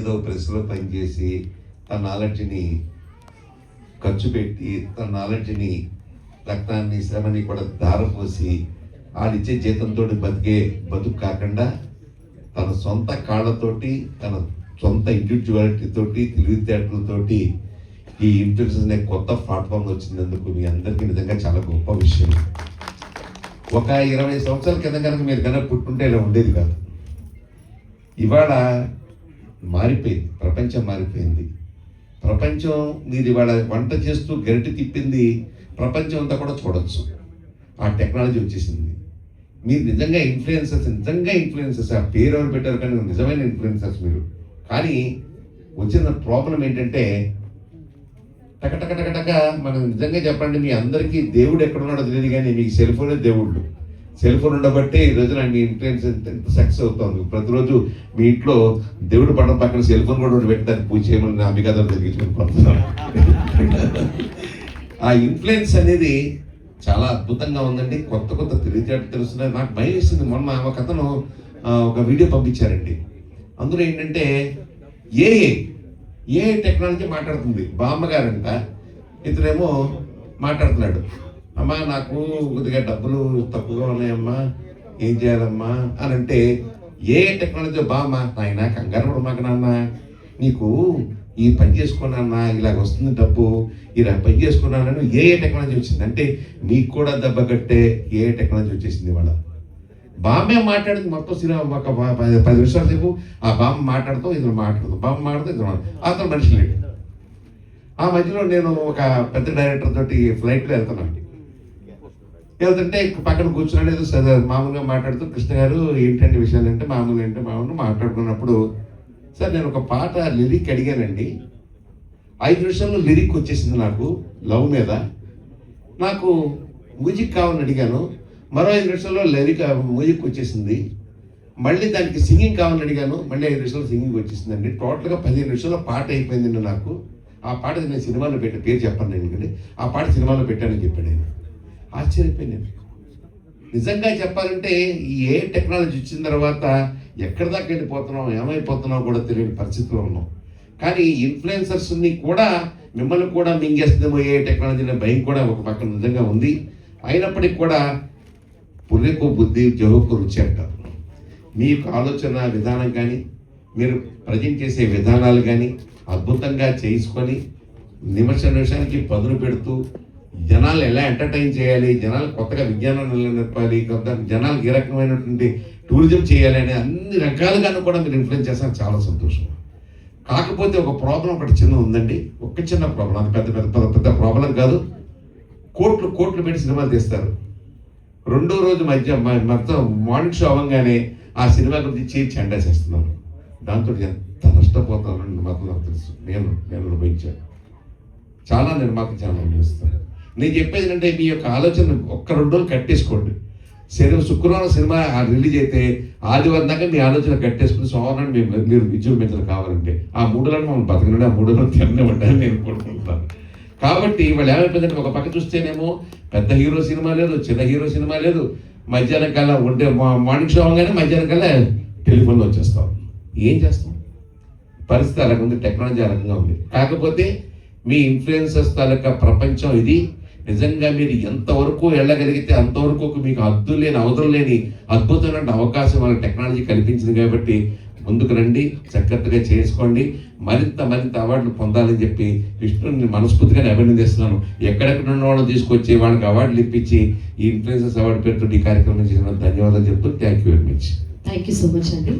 ఏదో ప్రెస్లో పనిచేసి తన నాలెడ్జ్ని ఖర్చు పెట్టి తన నాలెడ్జ్ని రక్తాన్ని శ్రమని కూడా దారపోసి ఆడిచ్చే జీతంతో బతికే బతుకు కాకుండా తన సొంత కాళ్ళతోటి తన సొంత ఇండివిజువాలిటీ తోటి తెలివితేటలతోటి ఈ ఇన్ఫ్లుయెన్సర్స్ అనే కొత్త ప్లాట్ఫామ్ వచ్చినందుకు మీ అందరికీ నిజంగా చాలా గొప్ప విషయం. ఒక 20 సంవత్సరాల కింద కనుక మీరు కనుక పుట్టుంటే ఇలా ఉండేది కాదు. ఇవాళ మారిపోయింది, ప్రపంచం మారిపోయింది. ప్రపంచం మీరు ఇవాళ వంట చేస్తూ గరిటె తిప్పింది ప్రపంచం అంతా కూడా చూడొచ్చు. ఆ టెక్నాలజీ వచ్చేసింది. మీరు నిజంగా ఇన్ఫ్లుయెన్సర్స్ ఆ పేరు ఎవరు పెట్టారు కానీ నిజమైన ఇన్ఫ్లుయెన్సర్స్ మీరు. కానీ వచ్చిన ప్రాబ్లం ఏంటంటే టక మనం నిజంగా చెప్పండి, మీ అందరికీ దేవుడు ఎక్కడున్నాడో తెలియదు కానీ మీకు సెల్ ఫోనే దేవుళ్ళు. సెల్ ఫోన్ ఉండబట్టే ఈ రోజున మీ ఇన్ఫ్లుయెన్స్ ఎంత సక్సెస్ అవుతుంది. ప్రతిరోజు మీ ఇంట్లో దేవుడు పడడం పక్కన సెల్ ఫోన్ కూడా పెట్టడానికి పూజ చేయమని అభిగాథలు తెలిగించుకొని పడుతున్నాను. ఆ ఇన్ఫ్లుయెన్స్ అనేది చాలా అద్భుతంగా ఉందండి. కొత్త తెలివితేటలు తెలుస్తున్నాయి. నాకు భయం వేసింది. మొన్న ఒక అతను ఒక వీడియో పంపించారండి. అందులో ఏంటంటే ఏ టెక్నాలజీ మాట్లాడుతుంది. బామ్మగారంట, ఇతనేమో మాట్లాడుతున్నాడు, అమ్మా నాకు కొద్దిగా డబ్బులు తక్కువగా ఉన్నాయమ్మా, ఏం చేయాలమ్మా అని అంటే ఏ టెక్నాలజీ బామ్మ నాయన కంగారు పడు మాకు నాన్న, నీకు ఈ పని చేసుకున్నా ఇలాగ వస్తుంది డబ్బు, ఇలా పని చేసుకున్నానని ఏ టెక్నాలజీ వచ్చింది అంటే మీకు కూడా దెబ్బ కట్టే ఏ టెక్నాలజీ వచ్చేసింది. వాళ్ళ బామ్మే మాట్లాడింది మొత్తం సినిమా ఒక 10 నిమిషాల సేపు ఆ బామ్మ మాట్లాడుతూ ఇద్దరు మాట్లాడుతూ బామ్మ మాట్లాడుతూ ఇద్దరు అతను మనిషి లేడు. ఆ మధ్యలో నేను ఒక పెద్ద డైరెక్టర్ తోటి ఫ్లైట్లో వెళ్తున్నాను. వెళ్తుంటే పక్కన కూర్చున్నాడు, ఏదో మామూలుగా మాట్లాడుతూ కృష్ణ గారు ఏంటంటే విషయాలు అంటే మామూలు మాట్లాడుకున్నప్పుడు సార్ నేను ఒక పాట లిరిక్ అడిగానండి, 5 నిమిషాల్లో లిరిక్ వచ్చేసింది నాకు లవ్ మీద. నాకు మ్యూజిక్ కావాలని అడిగాను, మరో 5 నిమిషాల్లో మ్యూజిక్ వచ్చేసింది. మళ్ళీ దానికి సింగింగ్ కావాలని అడిగాను, మళ్ళీ 5 నిమిషాలు సింగింగ్ వచ్చేసిందండి. టోటల్గా 15 నిమిషాల్లో పాట అయిపోయిందండి నాకు. ఆ పాట నేను సినిమాలో పెట్టాను, పేరు చెప్పాను నేను కానీ ఆ పాట సినిమాలో పెట్టానని చెప్పాడు ఆయన. ఆశ్చర్యపోయాను. నిజంగా చెప్పాలంటే ఈ ఏ టెక్నాలజీ వచ్చిన తర్వాత ఎక్కడి దాకా వెళ్ళిపోతున్నాం, ఏమైపోతున్నాం కూడా తెలియని పరిస్థితిలో ఉన్నాం. కానీ ఇన్ఫ్లుయెన్సర్స్ని కూడా మిమ్మల్ని కూడా మింగేస్తుందేమో ఏ టెక్నాలజీ అనే భయం కూడా ఒక పక్కన నిజంగా ఉంది. అయినప్పటికీ కూడా పుర్రెకు బుద్ధి జోకు రుచి అంటారు. మీ యొక్క ఆలోచన విధానం కానీ మీరు ప్రజెంట్ చేసే విధానాలు కానీ అద్భుతంగా చేసుకొని నిమిషానికి పదును పెడుతూ జనాలు ఎలా ఎంటర్టైన్ చేయాలి, జనాలు కొత్తగా విజ్ఞానాన్ని నేర్పాలి, కొంత జనాలకు ఏ రకమైనటువంటి టూరిజం చేయాలి అనే అన్ని రకాలుగాను కూడా మీరు ఇన్ఫ్లుయెన్స్ చేస్తారు. చాలా సంతోషం. కాకపోతే ఒక ప్రాబ్లం ఒకటి చిన్న ఉందండి, ఒక చిన్న ప్రాబ్లం, అది పెద్ద ప్రాబ్లం కాదు. కోట్లు పెట్టి సినిమాలు తీస్తారు. రెండో రోజు మొత్తం మార్నింగ్ షో అవ్వగానే ఆ సినిమా గురించి చేర్చి చెండా చేస్తున్నారు. దాంతో ఎంత నష్టపోతానని మాత్రం నాకు తెలుసు. నేను అనుభవించాను. చాలా నిర్మాత చాలా అనుభవిస్తాను. నేను చెప్పేది ఏంటంటే మీ యొక్క ఆలోచన 1-2 రోజులు కట్టేసుకోండి. శుక్రవారం సినిమా రిలీజ్ అయితే ఆదివారం దాకా మీ ఆలోచన కట్టేసుకుని సోమవారం మీరు విజృంభించడం కావాలంటే ఆ 3 రోజులు మమ్మల్ని బతకనండి, ఆ 3 రోజులు తిననివ్వండి నేను కోరుకుంటున్నాను. కాబట్టి వాళ్ళు ఏమైపోయిందంటే ఒక పక్క చూస్తేనేమో పెద్ద హీరో సినిమా లేదు, చిన్న హీరో సినిమా లేదు, మధ్యాహ్నం కల్లా ఉంటే మార్నింగ్ షో అవగానే మధ్యాహ్నం కల్లా టెలిఫోన్లో వచ్చేస్తాం. ఏం చేస్తాం? పరిస్థితి అలాగ ఉంది, టెక్నాలజీ ఆ రకంగా ఉంది. కాకపోతే మీ ఇన్ఫ్లుయెన్సర్స్ తాలూకా ప్రపంచం ఇది. నిజంగా మీరు ఎంతవరకు వెళ్ళగలిగితే అంతవరకు మీకు అవధులు లేని అద్భుతమైన అవకాశం మన టెక్నాలజీ కల్పించింది. కాబట్టి ముందుకు రండి, చక్కగా చేసుకోండి, మరింత అవార్డులు పొందాలని చెప్పి విష్ణుని మనస్ఫూర్తిగా అభినందిస్తున్నాను. ఎక్కడెక్కడ ఉన్న వాళ్ళని తీసుకొచ్చి వాళ్ళకి అవార్డులు ఇప్పించి ఈ ఇన్ఫ్లుయెన్సర్స్ అవార్డు పేరుతో ఈ కార్యక్రమం చేసిన ధన్యవాదాలు చెప్తూ thank you very much. Thank you so much అండి.